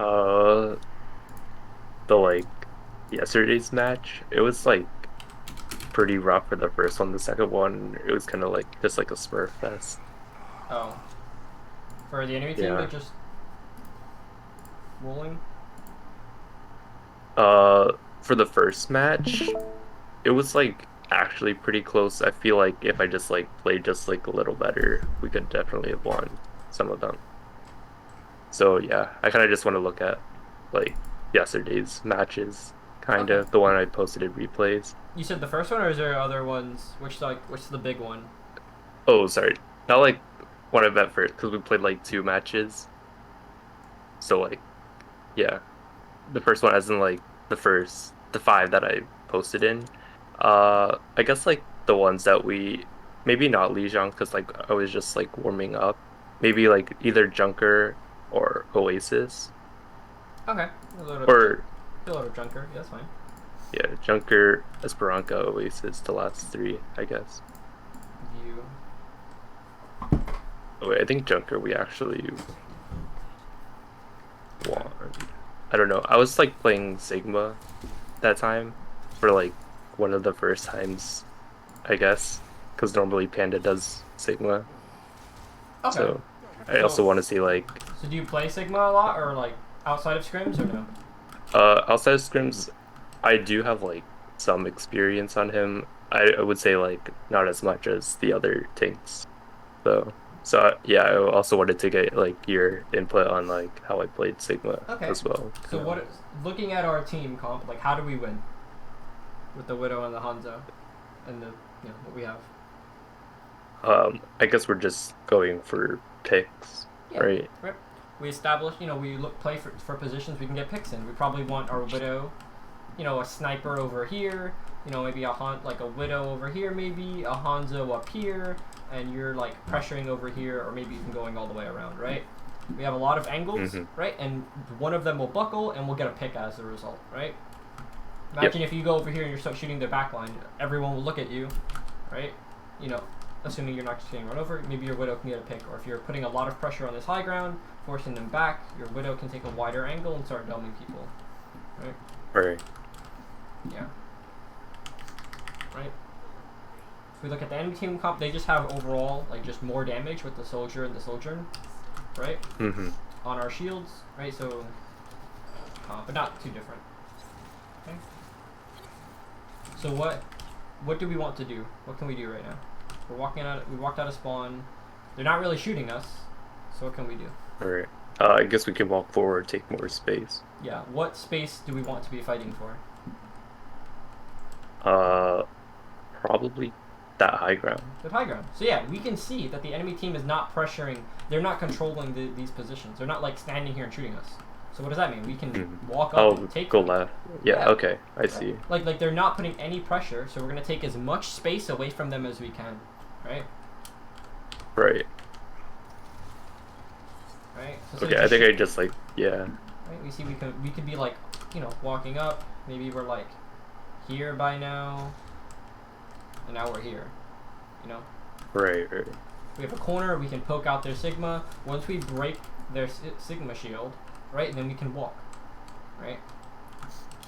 Uh, the yesterday's match, it was like pretty rough for the first one. The second one, it was kind of like just like a Smurf fest. Oh, for the enemy team, they're Yeah. just rolling. For the first match, it was like actually pretty close. I feel like if I just like played just like a little better, we could definitely have won some of them. So yeah, I kind of just want to look at like yesterday's matches, kind Okay. of the one I posted in replays. You said the first one, or is there other ones? Which is the big one? Oh, sorry, not like one I bet first because we played like two matches. So like yeah, the first one as in like the five that I posted in. I guess like the ones that we maybe not Lijiang because like I was just like warming up. Maybe like either Junker or Oasis Okay. A little, or a little junker. Yeah, that's fine. yeah, Junker, Esperanza, Oasis, the last three, I guess. View. Oh, wait, I think Junker we actually Okay. won. I don't know. I was like playing Sigma that time for like one of the first times, I guess, because normally Panda does Sigma. Okay. So I So, also want to see like so do you play Sigma a lot, or like outside of scrims, or no? outside of Scrims, I do have like some experience on him. I would say like not as much as the other tanks. So yeah, I also wanted to get like your input on like how I played Sigma Okay. as well. So Kind of. what? Looking at our team comp, like how do we win with the Widow and the Hanzo, and the what we have? I guess we're just going for picks, Yeah. right? Right. We establish, we play for positions we can get picks in. We probably want our Widow, a sniper over here, maybe like a Widow over here, maybe a Hanzo up here, and you're like pressuring over here, or maybe even going all the way around, right? We have a lot of angles, Hmm. right? And one of them will buckle, and we'll get a pick as a result, right? Yep. Imagine if you go over here and you start shooting their backline, everyone will look at you, right? You know, assuming you're not just getting run over, maybe your Widow can get a pick. Or if you're putting a lot of pressure on this high ground, forcing them back, your Widow can take a wider angle and start dumbing people, right? Right. Yeah. Right? If we look at the enemy team comp, they just have overall, like, just more damage with the soldier and the sojourn, right? Hmm. On our shields, right? So, but not too different. Okay. So what do we want to do? What can we do right now? We walked out of spawn. They're not really shooting us. So what can we do? All right. I guess we can walk forward, take more space. Yeah. What space do we want to be fighting for? Uh, Probably that high ground. The high ground. So yeah, we can see that the enemy team is not pressuring. They're not controlling these positions. They're not like standing here and shooting us. So what does that mean? We can walk up Oh, and take go them. left. Yeah, Yeah. okay. I Right? see. Like they're not putting any pressure. So we're gonna take as much space away from them as we can. Right. Right. Right. So Okay, I think I just like yeah. right? We see we could be like, walking up. Maybe we're like here by now, and now we're here. You know, Right, right. we have a corner. We can poke out their Sigma. Once we break their Sigma shield, right, then we can walk. Right.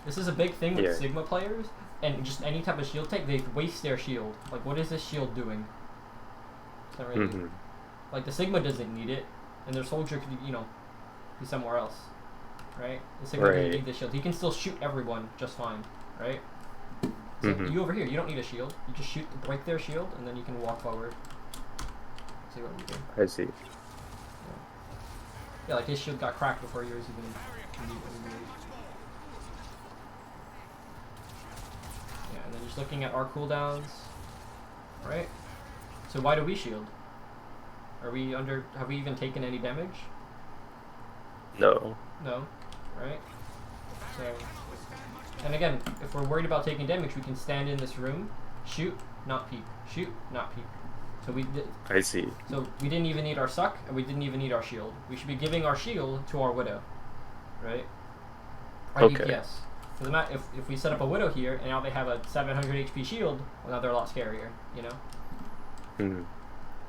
This is a big thing with Yeah. Sigma players, and just any type of shield take, they waste their shield. Like, what is this shield doing? It's not really Hmm. like the Sigma doesn't need it, and their soldier could be somewhere else. Right? The Sigma doesn't Right. need the shield. He can still shoot everyone just fine, right? So Hmm. you over here, you don't need a shield. You just break their shield, and then you can walk forward. See what we do. I see. Yeah, like his shield got cracked before yours even. Yeah, and then just looking at our cooldowns, right? So why do we shield? Are we under? Have we even taken any damage? No. No, right? So, and again, if we're worried about taking damage, we can stand in this room, shoot, not peek, shoot, not peek. So I see. so we didn't even need our suck, and we didn't even need our shield. We should be giving our shield to our Widow, right? Our Okay. DPS. Because if we set up a Widow here, and now they have a 700 HP shield, well, now they're a lot scarier, Hmm.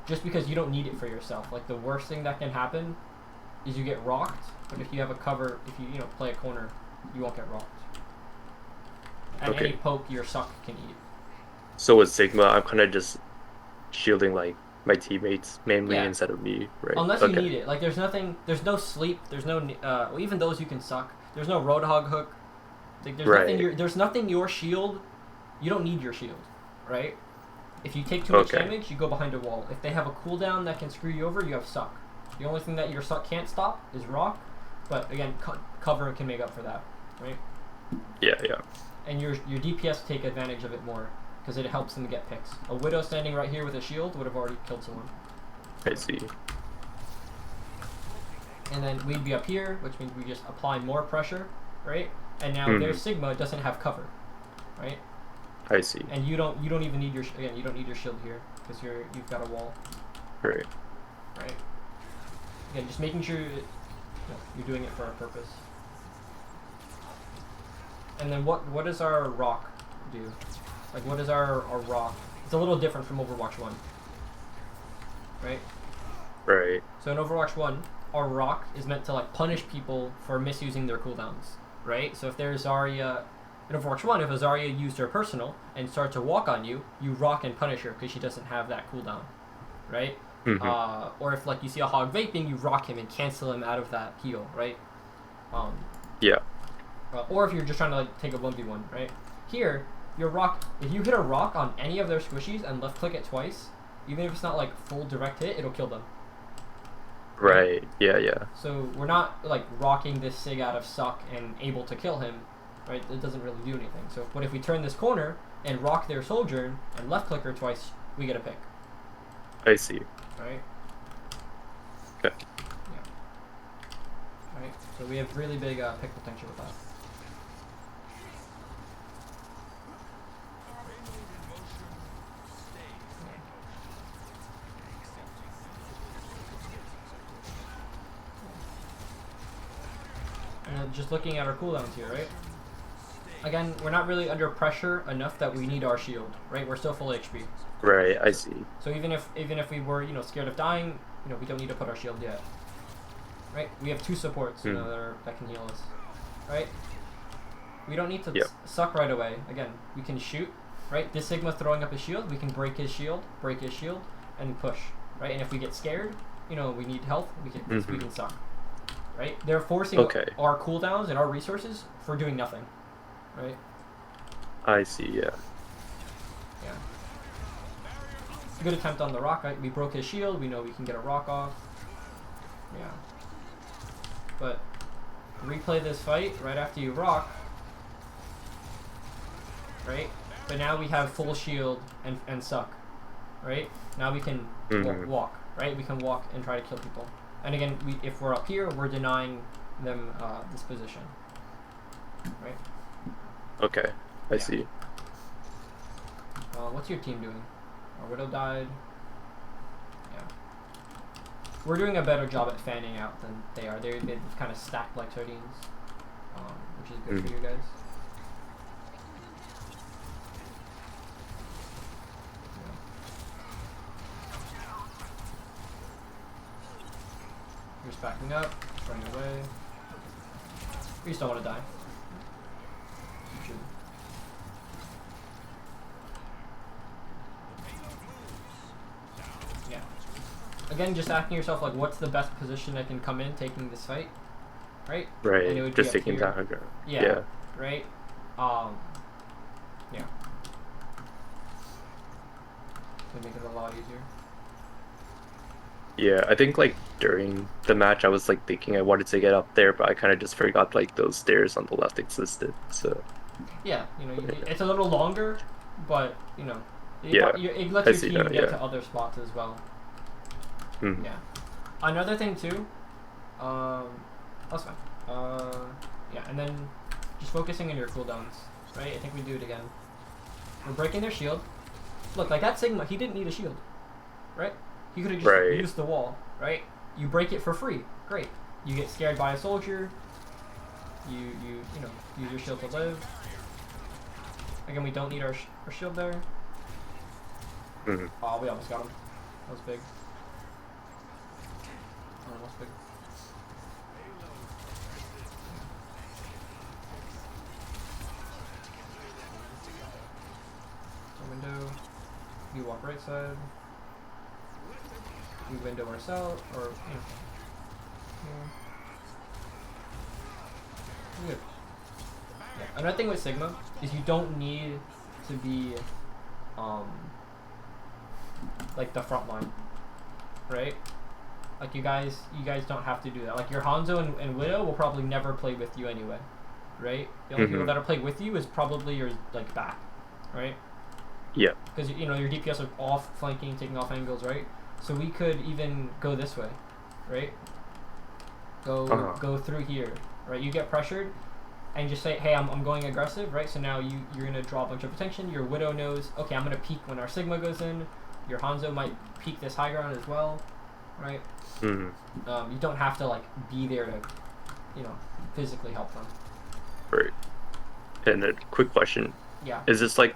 Just because you don't need it for yourself. Like, the worst thing that can happen is you get rocked, but if you have a cover, if you play a corner, you won't get rocked. And Okay. any poke your suck can eat. So with Sigma, I'm kind of just shielding like my teammates mainly Yeah. instead of me, right? Unless you Okay. need it. Like there's no sleep, there's no well, even those you can suck. There's no Roadhog hook. Like Right. there's nothing your shield. You don't need your shield, right? If you take too much Okay. damage, you go behind a wall. If they have a cooldown that can screw you over, you have suck. The only thing that your suck can't stop is rock, but again, cover can make up for that, right? Yeah, yeah. And your DPS take advantage of it more because it helps them get picks. A Widow standing right here with a shield would have already killed someone. I see. And then we'd be up here, which means we just apply more pressure, right? And now their Sigma doesn't have cover, right? I see. And you don't even need your you don't need your shield here because you've got a wall, Right. right? Again, just making sure you're doing it for a purpose. And then what does our rock do? Like what is our rock? It's a little different from Overwatch 1, right? Right. So in Overwatch 1, our rock is meant to like punish people for misusing their cooldowns, right? So if there's Zarya in Overwatch 1, if a Zarya used her personal and starts to walk on you, you rock and punish her because she doesn't have that cooldown, right? Or if like you see a hog vaping, you rock him and cancel him out of that heal, right? Yeah. Or if you're just trying to like take a 1v1, right? Here, your rock, if you hit a rock on any of their squishies and left click it twice, even if it's not like full direct hit, it'll kill them. Right. Yeah, yeah. So we're not like rocking this Sig out of suck and able to kill him, right? It doesn't really do anything. So what if we turn this corner and rock their soldier and left click her twice, we get a pick, I see. right? Okay. Yeah. Right. So we have really big pick potential with that. And just looking at our cooldowns here, right? Again, we're not really under pressure enough that we need our shield, right? We're still full HP. Right. I see. So even if we were scared of dying, we don't need to put our shield yet, right? We have 2 supports that can heal us, right? We don't need to suck right away. Again, we can shoot, right? This Sigma throwing up his shield, we can break his shield, and push, right? And if we get scared, we need health, we can suck. Right? They're forcing our cooldowns and our resources for doing nothing. Right? I see, yeah. Yeah. Good attempt on the rock. Right? We broke his shield. We know we can get a rock off. Yeah. But replay this fight right after you rock. Right? But now we have full shield and suck. Right? Now we can walk. Right? We can walk and try to kill people. And again, if we're up here, we're denying them this position. Right? Okay. I see. What's your team doing? Our Widow died. Yeah. We're doing a better job at fanning out than they are. They've kind of stacked like sardines, which is good for you guys. You're just backing up, running away. You just don't want to die. You should. Yeah. Again, just asking yourself, like, what's the best position I can come in taking this fight? Right? Right. And it would Just be up taking here. down. Yeah. Right? Yeah. Would make it a lot easier. Yeah, I think like during the match I was like thinking I wanted to get up there, but I kind of just forgot like those stairs on the left existed. So yeah, it's a little longer, but it lets your team get to other spots as well. Yeah. Another thing too, that's fine. Yeah, and then just focusing on your cooldowns, right? I think we do it again. We're breaking their shield. Look, like that Sigma, he didn't need a shield, right? He could have just used the wall, right? You break it for free. Great. You get scared by a soldier. You use your shield to live. Again, we don't need our shield there. Oh, we almost got him. That was big. Almost big. swap right side. We window ourselves, or you know, good. Yeah. Another thing with Sigma is you don't need to be like the front line, right? Like you guys don't have to do that. Like your Hanzo and Widow will probably never play with you anyway, right? The only people that'll play with you is probably your like back, right? Yeah. Because you know your DPS are off flanking, taking off angles, right? So we could even go this way, right? Go through here, right? You get pressured, and just say, hey, I'm going aggressive, right? So now you're gonna draw a bunch of attention. Your Widow knows, okay, I'm gonna peek when our Sigma goes in. Your Hanzo might peek this high ground as well, right? You don't have to like be there to, you know, physically help them. Right. And a quick question. Yeah. Is this like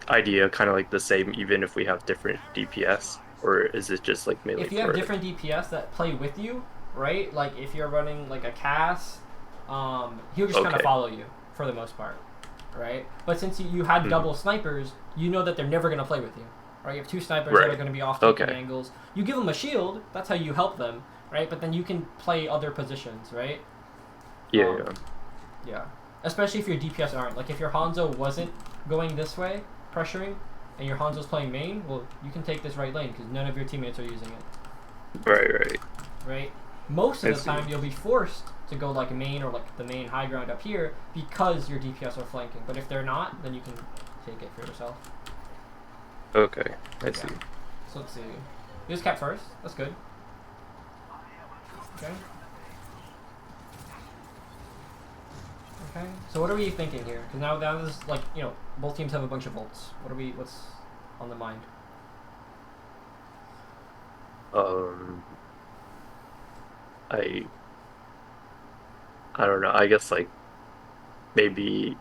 idea kind of like the same even if we have different DPS, or is it just like melee? If you have different DPS that play with you, right? Like if you're running like a Cass, he'll just kind of follow you for the most part, right? But since you had double snipers, you know that they're never gonna play with you, right? You have two snipers that are gonna be off taking angles. You give them a shield, that's how you help them, right? But then you can play other positions, right? Yeah. Especially if your DPS aren't. Like if your Hanzo wasn't going this way, pressuring, and your Hanzo's playing main, well, you can take this right lane because none of your teammates are using it. Right. Most of the time, you'll be forced to go like main or like the main high ground up here because your DPS are flanking. But if they're not, then you can take it for yourself. Okay, I see. So let's see. You just kept first. That's good. Okay. Okay. So what are we thinking here? Because now this is like, you know, both teams have a bunch of ults. What's on the mind? I don't know. I guess like maybe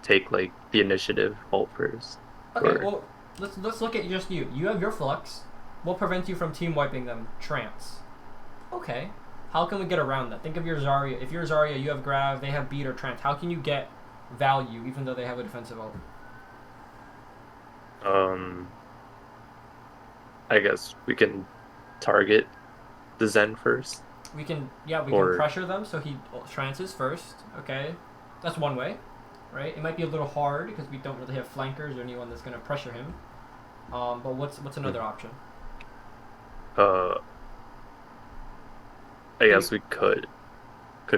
take like the initiative ult first. Okay, well let's look at just you. You have your flux. What prevents you from team wiping them? Trance. Okay. How can we get around that? Think of your Zarya. If you're Zarya, you have Grav, they have Beat or Trance. How can you get value even though they have a defensive ult? I guess we can target the Zen first. We can can pressure them so he trances first. Okay, that's one way, right? It might be a little hard because we don't really have flankers or anyone that's gonna pressure him. But what's another option? I guess we could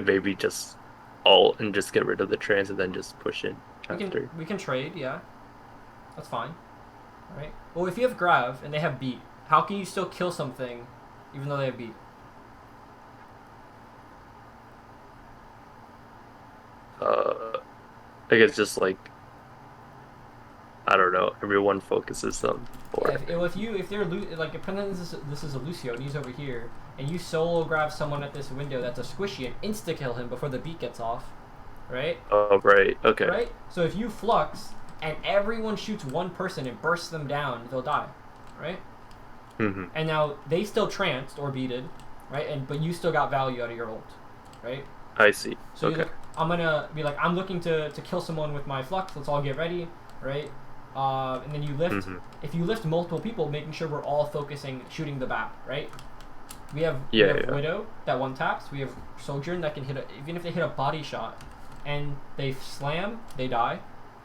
maybe just ult and just get rid of the trans and then just push in after. We can trade, yeah. That's fine. All right. Well, if you have Grav and they have Beat, how can you still kill something even though they have Beat? I guess just like, I don't know, everyone focuses them. If they're like, pretend this is a Lucio and he's over here, and you solo grab someone at this window that's a squishy and insta kill him before the beat gets off, right? Oh right, okay. Right. So if you flux and everyone shoots one person and bursts them down, they'll die, right? And now they still tranced or beated, right? But you still got value out of your ult, right? I see. So I'm gonna be like, I'm looking to kill someone with my flux. Let's all get ready, right? And then you lift. If you lift multiple people, making sure we're all focusing, shooting the back, right? We have Widow that one taps. We have Sojourn that can hit even if they hit a body shot, and they slam, they die,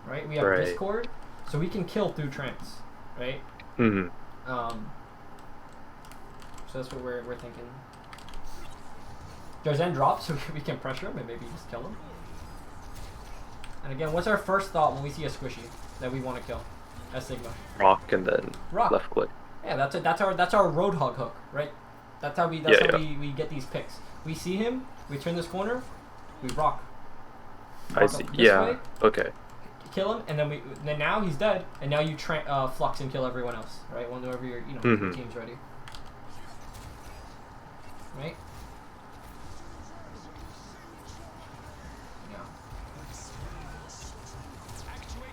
right? We have Discord, so we can kill through trance, right? So that's what we're thinking. Jarzen drops so we can pressure him and maybe just kill him. And again, what's our first thought when we see a squishy that we want to kill as Sigma? Rock and then left click. Yeah, that's our Roadhog hook, right? That's how we get these picks. We see him, we turn this corner, we rock. I see. Yeah. Okay. Kill him, and then now he's dead, and now you flux and kill everyone else, right? Whenever your your team's ready, right?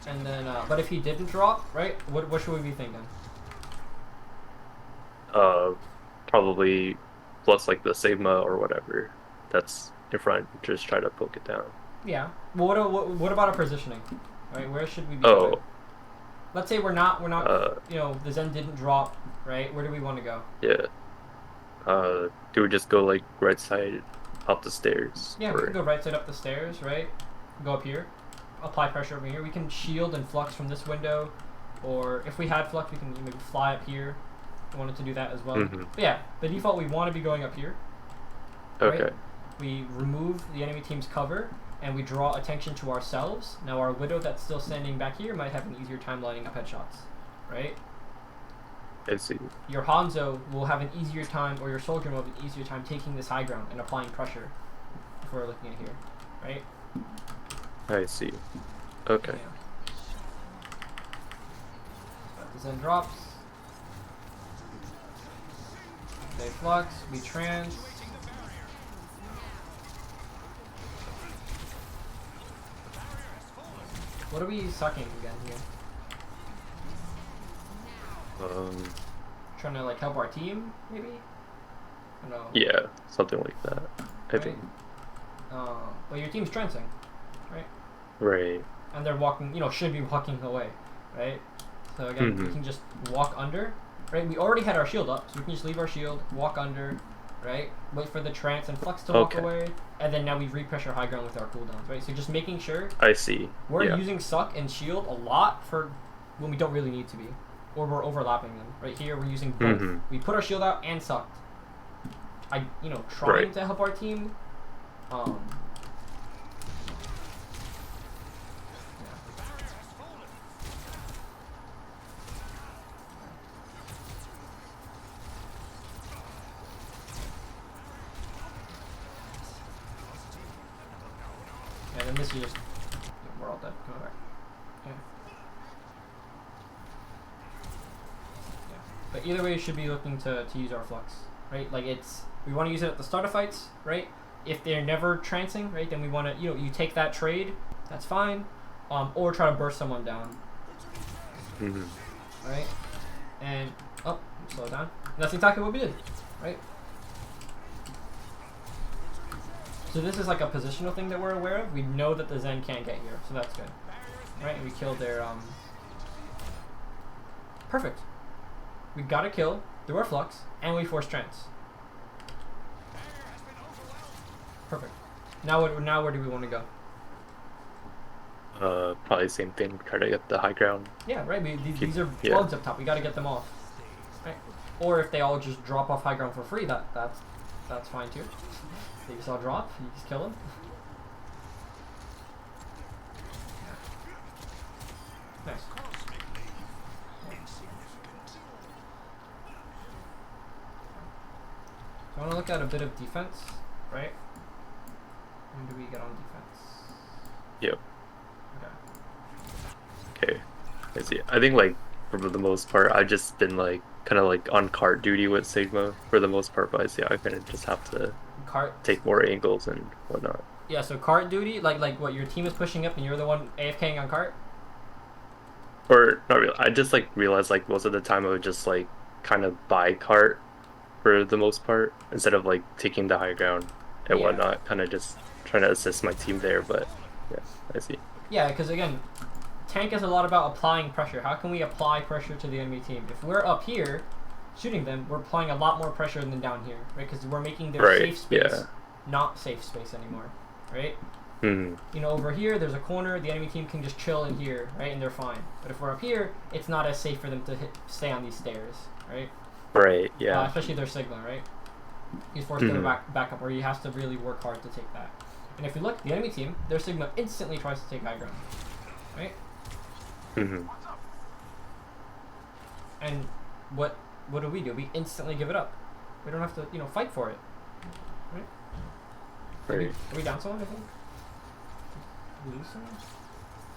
And then, but if he didn't drop, right? What should we be thinking? Probably plus like the Sigma or whatever that's in front. Just try to poke it down. Yeah. Well, what about our positioning? Right? Where should we be going? Let's say we're not, Uh, you know, the Zen didn't drop, right? Where do we want to go? yeah. Do we just go like right side up the stairs Yeah, we can or? go right side up the stairs, right? Go up here, apply pressure over here. We can shield and flux from this window, or if we had flux, we can maybe fly up here. I wanted to do that as well. Mm-hmm. But yeah, by default, we want to be going up here. Okay. Right? We remove the enemy team's cover, and we draw attention to ourselves. Now our Widow that's still standing back here might have an easier time lining up headshots, right? I see. Your Hanzo will have an easier time, or your Soldier will have an easier time taking this high ground and applying pressure, if we're looking at here, right? I see. Okay. Yeah. The Zen drops. They flux, we trans. What are we sucking again here? Trying to like help our team, maybe? I don't know. Yeah, something like that. I Right. think. Well, your team's transing, right? Right. And they're walking, you know, should be walking away, right? So again, we Mhm. can just walk under, right? We already had our shield up, so we can just leave our shield, walk under, right? Wait for the trance and flux to walk Okay. away, and then now we repressure high ground with our cooldowns, right? So just making sure I see. we're Yeah. using suck and shield a lot for when we don't really need to be, or we're overlapping them. Right here, we're using both. Mhm. We put our shield out and sucked. Trying Right. to help our team. Yeah. And then this is just we're all dead. Come back. Yeah. Yeah. But either way, you should be looking to use our flux, right? Like we want to use it at the start of fights, right? If they're never trancing, right, then we want to you take that trade. That's fine. Or try to burst someone down. Mhm. Right? And slow down. That's exactly what we did, right? So this is like a positional thing that we're aware of. We know that the Zen can't get here, so that's good. Right? And we killed their perfect. We got a kill through our flux, and we forced trance. Perfect. Now where do we want to go? Probably same thing. Try to get the high ground. Yeah, right. These are Yeah. plugs up top. We got to get them off. Right? Or if they all just drop off high ground for free, that's fine too. They just all drop. You just kill them. Nice. So I want to look at a bit of defense, right? When do we get on defense? Yep. Okay. Okay. I see. I think like for the most part, I've just been like kind of like on cart duty with Sigma for the most part, but I see I kind of just have to Cart. take more angles and whatnot. Yeah. So cart duty, like what your team is pushing up, and you're the one AFKing on cart. Or not really. I just like realized like most of the time I would just like kind of buy cart for the most part instead of like taking the high ground and Yeah. whatnot. Kind of just trying to assist my team there, but yeah, I see. Yeah, because again, tank is a lot about applying pressure. How can we apply pressure to the enemy team? If we're up here shooting them, we're applying a lot more pressure than down here, right? Because we're making their Right, safe space yeah. not safe space anymore, right? Hmm. You know, over here, there's a corner. The enemy team can just chill in here, right? And they're fine. But if we're up here, it's not as safe for them to stay on these stairs, right? Right. Yeah. Especially their Sigma, right? He's forced to back up, or he has to really work hard to take that. And if you look, the enemy team, their Sigma instantly tries to take high ground, right? Hmm. And what do? We instantly give it up. We don't have to, fight for it, right? Right. Are we down someone? I think. Did we lose someone?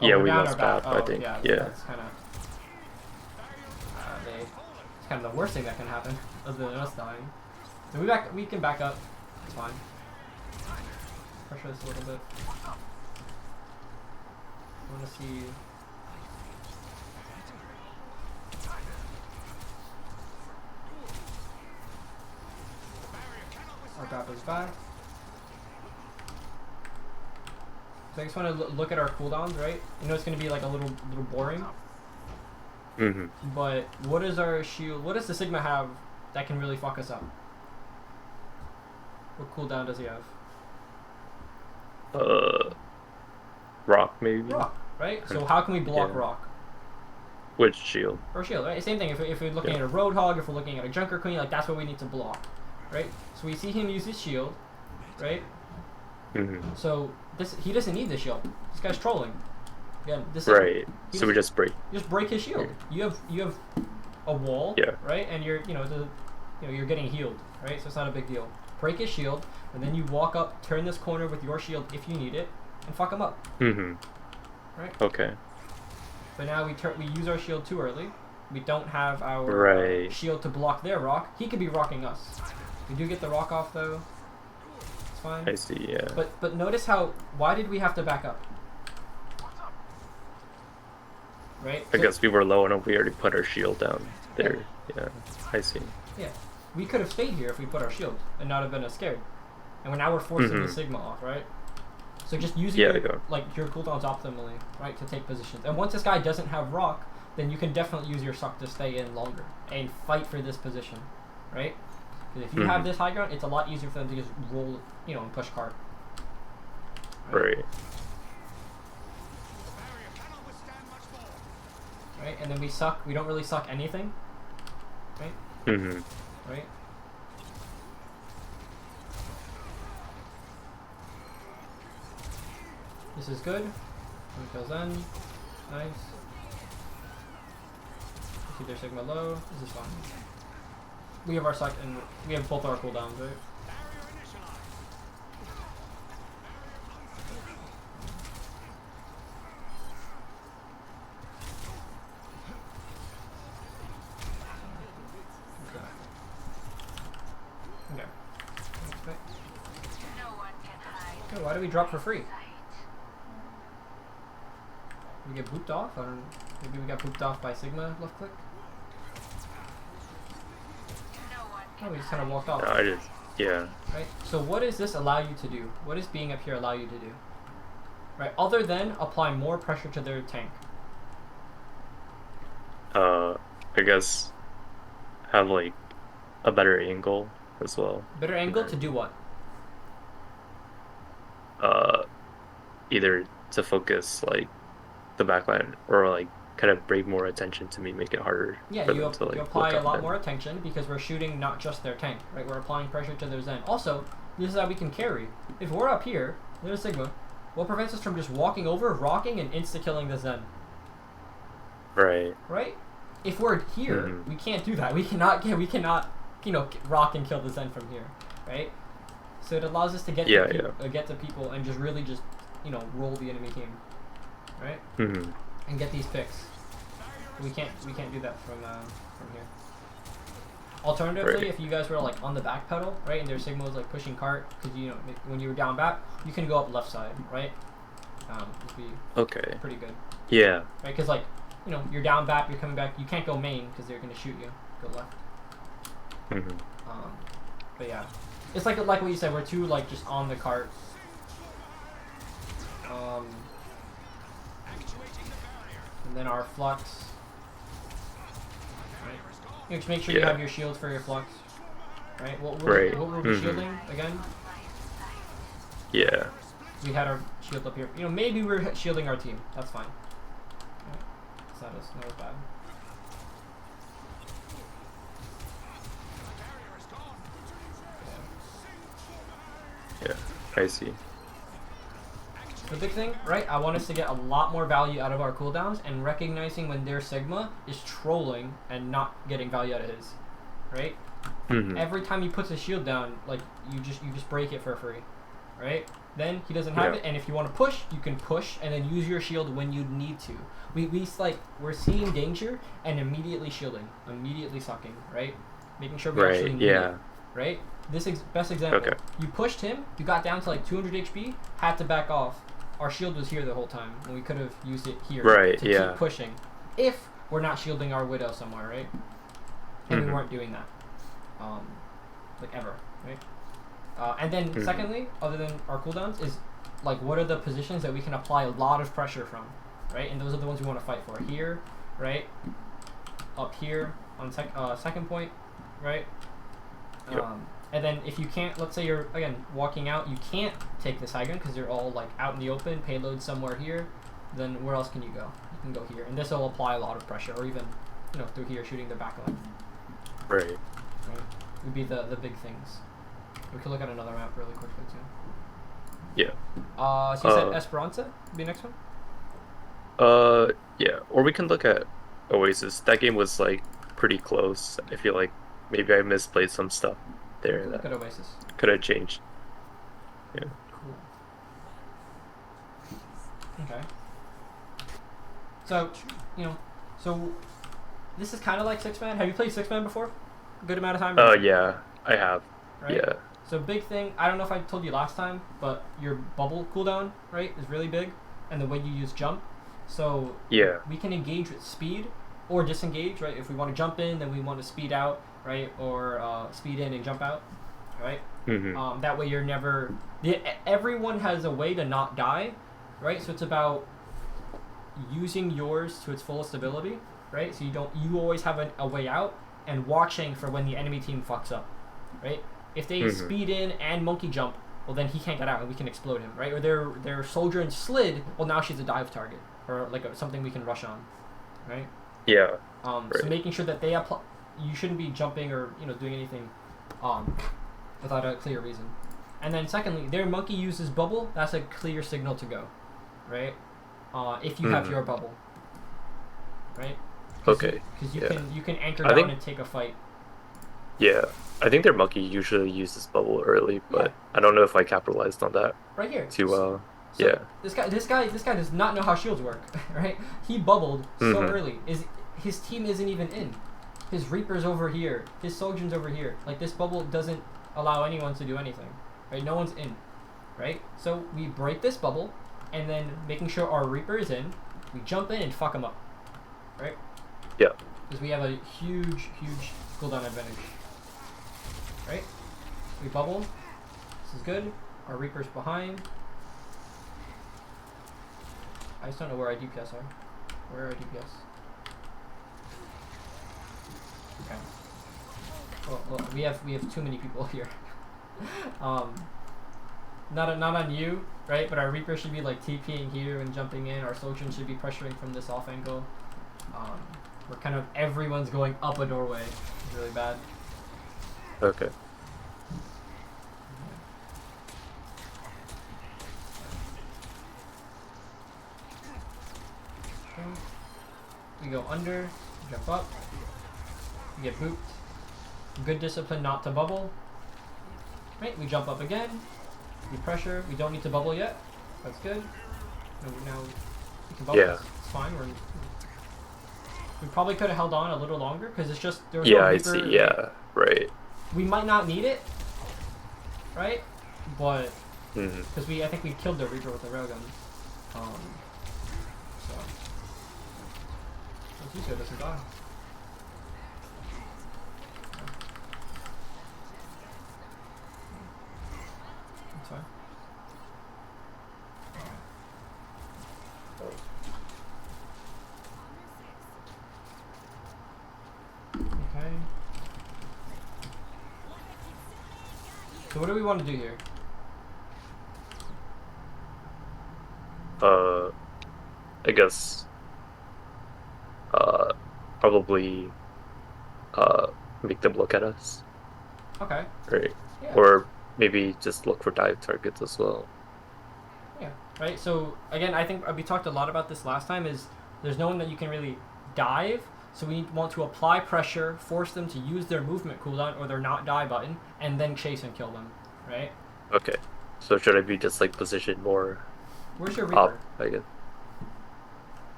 Yeah, we're we down lost or back. Bap, I think. Yeah. Yeah. That's kind of. It's kind of the worst thing that can happen, other than us dying. So we can back up. It's fine. Pressure this a little bit. I want to see. Our Bap is back. So I just want to look at our cooldowns, right? You know it's going to be like a little boring. Mm-hmm. But what is our shield? What does the Sigma have that can really fuck us up? What cooldown does he have? Rock maybe. Rock, right? So how can we block Yeah. rock? Which shield? Or shield, right? Same thing. If we're looking Yeah. at a Roadhog, if we're looking at a Junker Queen, like that's what we need to block, right? So we see him use his shield, right? Mm-hmm. So he doesn't need the shield. This guy's trolling. Again, this Right. is So we just break. just break his shield. You have a wall, Yeah. right? And you're you're getting healed, right? So it's not a big deal. Break his shield, and then you walk up, turn this corner with your shield if you need it, and fuck him up. Mm-hmm. Right. Okay. But now we use our shield too early. We don't have our Right. shield to block their rock. He could be rocking us. We do get the rock off though. It's fine. I see. Yeah. But notice why did we have to back up? Right? I guess we were low enough. We already put our shield down there. Yeah. I see. Yeah. We could have stayed here if we put our shield and not have been as scared. And now we're forcing the Sigma off, right? So just using your cooldowns optimally, right, to take positions. And once this guy doesn't have rock, then you can definitely use your suck to stay in longer and fight for this position, right? Because if you have this high ground, it's a lot easier for them to just roll, and push cart. Right. Right, and then we suck. We don't really suck anything, right? Mm-hmm. Right. This is good. One kills in. Nice. See their Sigma low. This is fine. We have our suck and we have both our cooldowns, right? Okay, why do we drop for free? We get booped off? I don't know. Maybe we got booped off by Sigma left click? Oh, we just kind of walked off. Yeah. Right? So what does this allow you to do? What does being up here allow you to do? Right? Other than apply more pressure to their tank. I guess have like a better angle as well. Better angle to do what? Either to focus like the backline or like kind of bring more attention to me, make it harder. Yeah, you apply a lot more attention because we're shooting not just their tank, right? We're applying pressure to their Zen. Also, this is how we can carry. If we're up here, there's Sigma. What prevents us from just walking over, rocking, and insta-killing the Zen? Right. Right? If we're here, we can't do that. We cannot, rock and kill the Zen from here, right? So it allows us to get to people and just really just, roll the enemy team, right? And get these picks. We can't do that from here. Alternatively, if you guys were like on the back pedal, right, and their Sigma was like pushing cart, because when you were down back, you can go up left side, right? It'd be pretty good. Yeah. Right, because like you're down back, you're coming back, you can't go main because they're gonna shoot you. Go left. But yeah, it's like what you said. We're too like just on the cart. And then our flux. Right. Just make sure you have your shield for your flux. Right. What were we shielding again? Yeah. We had our shield up here. Maybe we're shielding our team. That's fine. Right. It's not as bad. Yeah, I see. The big thing, right? I want us to get a lot more value out of our cooldowns and recognizing when their Sigma is trolling and not getting value out of his, right? Every time he puts his shield down, like you just break it for free, right? Then he doesn't have it, and if you want to push, you can push and then use your shield when you need to. We're seeing danger and immediately shielding, immediately sucking, right? Making sure we actually need it, right? This best example. You pushed him, you got down to like 200 HP, had to back off. Our shield was here the whole time, and we could have used it here to keep pushing. If we're not shielding our Widow somewhere, right? And we weren't doing that, like ever, right? And then secondly, other than our cooldowns, is like what are the positions that we can apply a lot of pressure from, right? And those are the ones we want to fight for. Here, right? up here on second point, right? Yep. And then if you can't, let's say you're again walking out, you can't take this high ground because they're all like out in the open, payload somewhere here. Then where else can you go? You can go here, and this will apply a lot of pressure, or even through here shooting the back line. Right. Right. Would be the big things. We could look at another map really quickly too. Yeah. So you said Esperanza would be next one? Yeah. Or we can look at Oasis. That game was like pretty close. I feel like maybe I misplayed some stuff there Look that at Oasis. could have changed. Yeah. Cool. Okay. So, so this is kind of like Six Man. Have you played Six Man before? A good amount of time? Yeah, I have. Right? Yeah. So big thing, I don't know if I told you last time, but your bubble cooldown, right, is really big, and the way you use jump. So Yeah. we can engage with speed or disengage, right? If we want to jump in, then we want to speed out, right? Or speed in and jump out, right? Mm-hmm. That way you're never... everyone has a way to not die, right? So it's about using yours to its fullest ability, right? So you always have a way out, and watching for when the enemy team fucks up, right? If they speed in and monkey jump, well then he can't get out and we can explode him, right? Or their soldier and slid, well now she's a dive target, or like something we can rush on, right? Yeah. So making sure that they apply, you shouldn't be jumping or doing anything without a clear reason. And then secondly, their monkey uses bubble. That's a clear signal to go, right? If you have your bubble, right? Okay. Because Yeah. you can anchor down and take a fight. Yeah. I think their monkey usually uses bubble early, but I don't know if I capitalized on that Right here. too well. So Yeah. This guy does not know how shields work, right? He bubbled so early. His team isn't even in. His Reaper's over here. His Soldier's over here. Like this bubble doesn't allow anyone to do anything, right? No one's in, right? So we break this bubble, and then making sure our Reaper is in, we jump in and fuck him up, right? Yeah. Because we have a huge cooldown advantage, right? We bubble. This is good. Our Reaper's behind. I just don't know where our DPS are. Where are our DPS? Okay. Well, we have too many people here. Not on you, right? But our Reaper should be like TPing here and jumping in. Our Soldier should be pressuring from this off angle. We're kind of everyone's going up a doorway. It's really bad. Okay. We go under, jump up, we get booped. Good discipline not to bubble. Right, we jump up again, we pressure, we don't need to bubble yet. That's good. Now we can bubble. Yeah. It's fine. We probably could have held on a little longer because it's just there was Yeah, no I Reaper. see. Yeah. Right. We might not need it, right? But Mm-hmm. because I think we killed the Reaper with the railgun. So let's use it as a die. That's fine. Okay. So what do we want to do here? I guess probably make them look at us. Okay. Right. Yeah. Or maybe just look for dive targets as well. Yeah. Right. So again, I think we talked a lot about this last time. Is there's no one that you can really dive. So we want to apply pressure, force them to use their movement cooldown or their not die button, and then chase and kill them. Right. Okay. So should I be just like positioned more Where's your Reaper? up, I guess?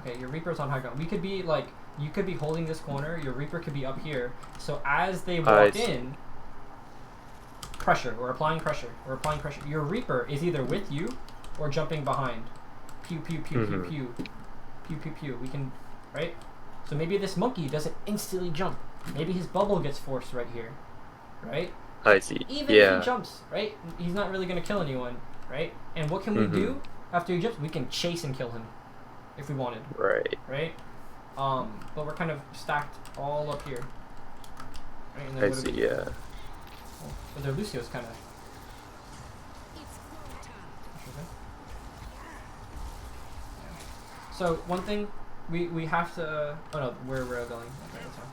Okay, your Reaper's on high ground. We could be like, you could be holding this corner. Your Reaper could be up here. So as they walk in, pressure. We're applying pressure. We're applying pressure. Your Reaper is either with you or jumping behind. Pew pew pew pew pew, pew pew pew. We can, right? So maybe this monkey doesn't instantly jump. Maybe his bubble gets forced right here, right? I see. Even if he jumps, right? He's not really gonna kill anyone, right? And what can we do after he jumps? We can chase and kill him if we wanted. Right. Right? But we're kind of stacked all up here. Right? And then I what do see. we- Yeah. Oh, but their Lucio's kind of. So one thing, we have to. Oh no, we're going. Okay, that's fine.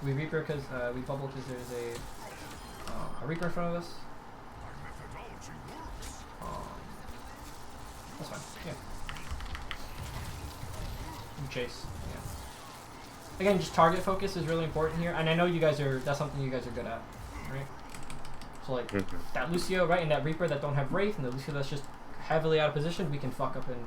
We Reaper because we bubble because there's a Reaper in front of us. That's fine. Yeah. We chase. Yeah. Again, just target focus is really important here, and I know you guys are. That's something you guys are good at, right? So like that Lucio, right, and that Reaper that don't have Wraith, and the Lucio that's just heavily out of position, we can fuck up and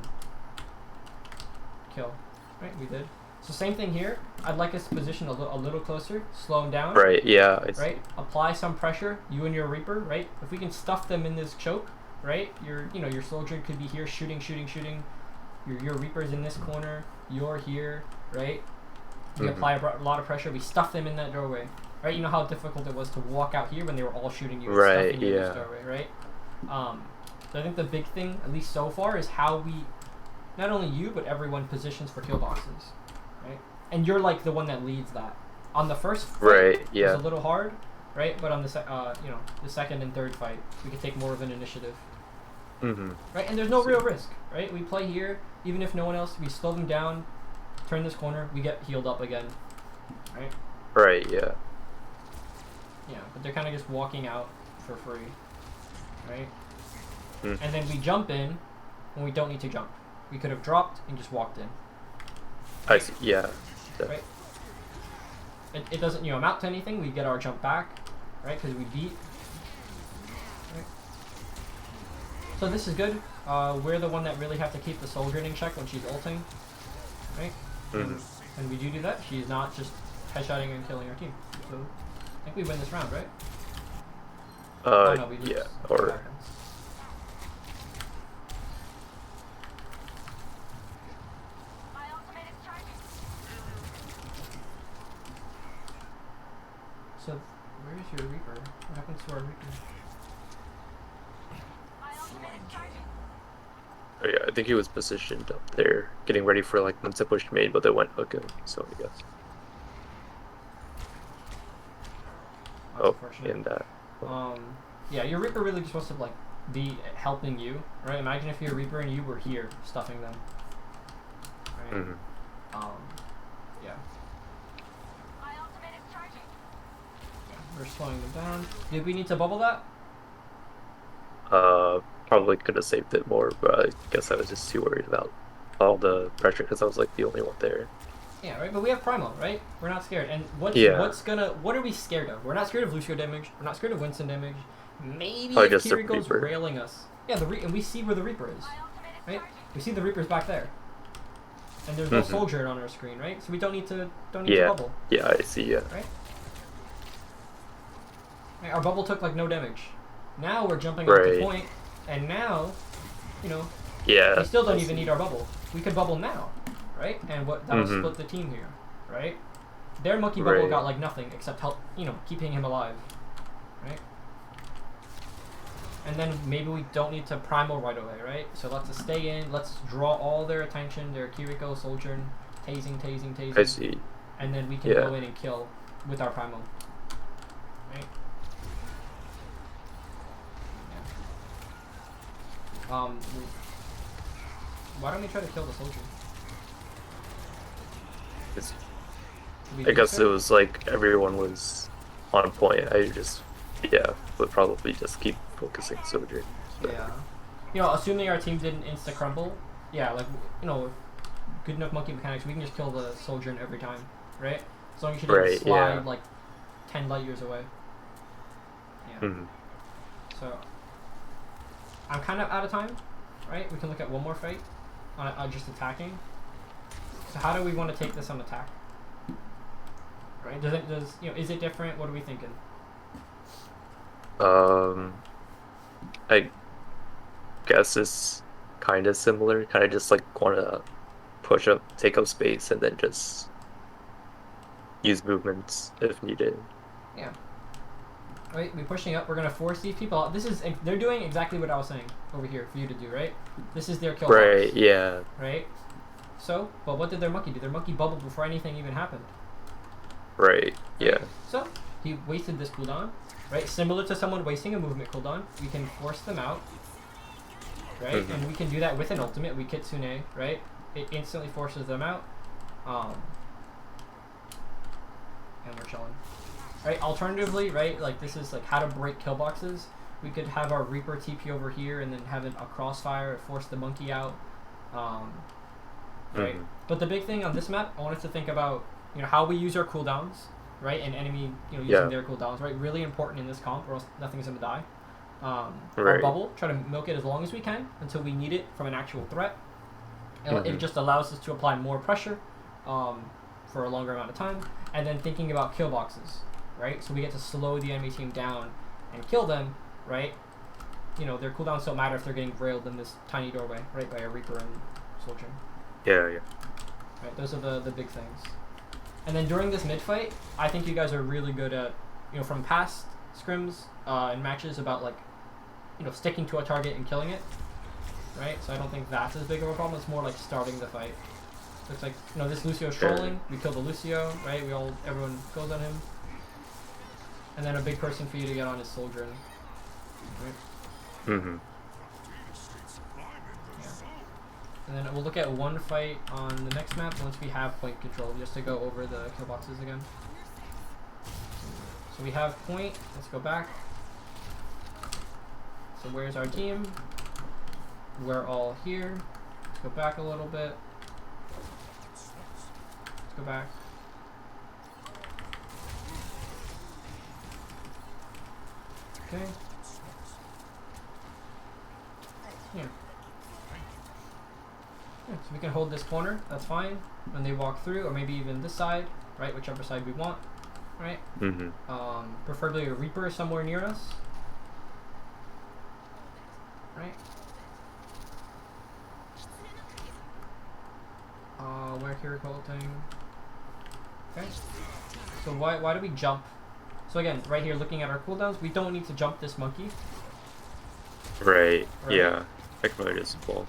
kill. Right, we did. So same thing here. I'd like us to position a little closer, slow them down. Right. Yeah. Right. Apply some pressure. You and your Reaper. Right. If we can stuff them in this choke, right. Your soldier could be here shooting. Your Reaper's in this corner. You're here. Right. We apply a lot of pressure. We stuff them in that doorway. Right. You know how difficult it was to walk out here when they were all shooting you. And right. stuffing you Yeah. in this doorway. Right. So I think the big thing, at least so far, is how we, not only you but everyone positions for kill boxes. Right? And you're like the one that leads that. On the first fight, Right. it Yeah. was a little hard, right? But on the the second and third fight, we could take more of an initiative, right? And there's no real risk, right? We play here, even if no one else, we slow them down, turn this corner, we get healed up again, right? Right. Yeah. Yeah, but they're kind of just walking out for free, right? Mm. And then we jump in when we don't need to jump. We could have dropped and just walked in. I see. Yeah. Right. It doesn't, amount to anything. We get our jump back, right? Because we beat. Right. So this is good. We're the one that really have to keep the soldier in check when she's ulting, right? And we do that. She's not just headshotting and killing our team. So I think we win this round, right? Oh, no, we lose. Yeah. What Or. happens? So, where is your Reaper? What happens to our Reaper? Oh, yeah, I think he was positioned up there, getting ready for like once I pushed main, but they went hooking. So I guess. That's Oh, unfortunate. and that. Yeah, your Reaper really just wants to like be helping you, right? Imagine if your Reaper and you were here stuffing them. Right? Yeah. We're slowing them down. Did we need to bubble that? Probably could have saved it more, but I guess I was just too worried about all the pressure because I was like the only one there. Yeah, right. But we have Primal, right? We're not scared. And what are we scared of? We're not scared of Lucio damage. We're not scared of Winston damage. Maybe Probably if just the Kiriko's Reaper. railing us. Yeah, and we see where the Reaper is, right? We see the Reaper's back there, and there's no soldier on our screen, right? So we don't need to bubble. Yeah, I see. Yeah. Right? Right, our bubble took like no damage. Now we're jumping up to point, and now, Yeah. we still don't even need our bubble. We could bubble now, right? And that would split the team here, right? Their monkey bubble got like nothing except help, keeping him alive, right? And then maybe we don't need to primal right away, right? So let's stay in. Let's draw all their attention. Their Kiriko, Sojourn, tasing. I see. And then we can go in and kill with our primal, right? Yeah. Why don't we try to kill the soldier? I guess it was like everyone was on point. I just, would probably just keep focusing Soldier. So. Yeah. Assuming our team didn't insta crumble, good enough monkey mechanics, we can just kill the soldier every time, right? As long as you didn't slide like 10 light years away. Yeah. So I'm kind of out of time, right? We can look at one more fight on just attacking. So how do we want to take this on attack? Right? Is it different? What are we thinking? I guess it's kind of similar. Kind of just like want to push up, take up space, and then just use movements if needed. Yeah. Right, we're pushing up. We're gonna force these people out. They're doing exactly what I was saying over here for you to do, right? This is their kill box. Yeah. Right. So, but what did their monkey do? Their monkey bubbled before anything even happened. Right. Yeah. So, he wasted this cooldown, right? Similar to someone wasting a movement cooldown, we can force them out, right? Mhm. And we can do that with an ultimate. We Kitsune, right? It instantly forces them out. And we're chilling. Right? Alternatively, right? Like this is like how to break kill boxes. We could have our Reaper TP over here and then have a crossfire, force the monkey out. Right? But the big thing on this map, I wanted to think about, you know, how we use our cooldowns, right? And enemy, you know, using their cooldowns, right? Really important in this comp, or else nothing's gonna die. Our bubble, try to milk it as long as we can until we need it from an actual threat. It just allows us to apply more pressure for a longer amount of time. And then thinking about kill boxes, right? So we get to slow the enemy team down and kill them, right? You know, their cooldowns don't matter if they're getting railed in this tiny doorway, right? By a Reaper and Soldier. Yeah. Right, those are the big things. And then during this mid fight, I think you guys are really good at, you know, from past scrims and matches about like, you know, sticking to a target and killing it, right? So I don't think that's as big of a problem. It's more like starting the fight. Looks like, you know, this Lucio's trolling. We kill the Lucio, right? Everyone goes on him. And then a big person for you to get on is Soldier. Right? Yeah. And then we'll look at one fight on the next map once we have point control, just to go over the kill boxes again. So we have point. Let's go back. So where's our team? We're all here. Let's go back a little bit. Go back. Okay. Here. Yeah, so we can hold this corner, that's fine. When they walk through, or maybe even this side, right? Whichever side we want, right? Preferably a Reaper somewhere near us. Right? Where here thing. Okay. So why do we jump? So again, right here looking at our cooldowns, we don't need to jump this monkey. Right. Yeah. I can really just fall.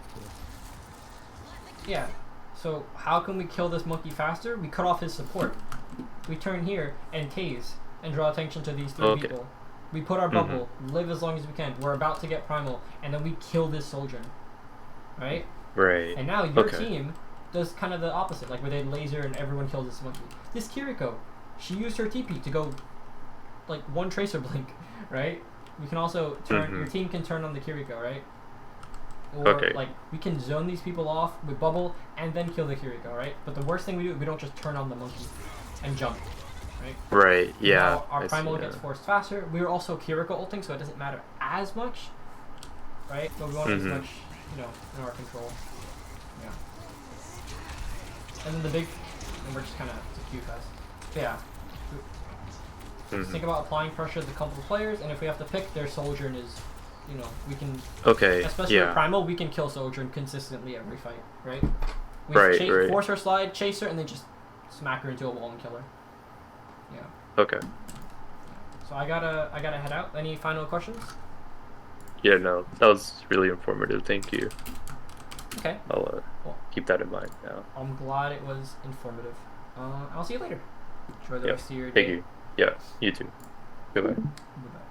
Yeah. So how can we kill this monkey faster? We cut off his support. We turn here and tase and draw attention to these three people. We put our bubble, live as long as we can. We're about to get primal, and then we kill this soldier. Right? Right. And now your team does kind of the opposite, like where they laser and everyone kills this monkey. This Kiriko, she used her TP to go like one tracer blink, right? We can also turn, your team can turn on the Kiriko, right? Or like we can zone these people off with bubble and then kill the Kiriko, right? But the worst thing we do, we don't just turn on the monkey and jump, right? Right, yeah. Now our primal gets forced faster. We are also Kiriko ulting, so it doesn't matter as much, right? But we want as much, you know, in our control. Yeah. And then the big, and we're just kind of, it's a Q fest. But yeah. Just think about applying pressure to the couple of players, and if we have to pick, their Sojourn is, you know, we can, especially with Primal, we can kill Sojourn consistently every fight, right? We force her slide, chase her, and then just smack her into a wall and kill her. Yeah. Okay. So I gotta head out. Any final questions? Yeah, no, that was really informative. Thank you. Okay. I'll keep that in mind now. I'm glad it was informative. I'll see you later. Enjoy the rest of your day. Thank you. Yeah, you too. Goodbye. Goodbye.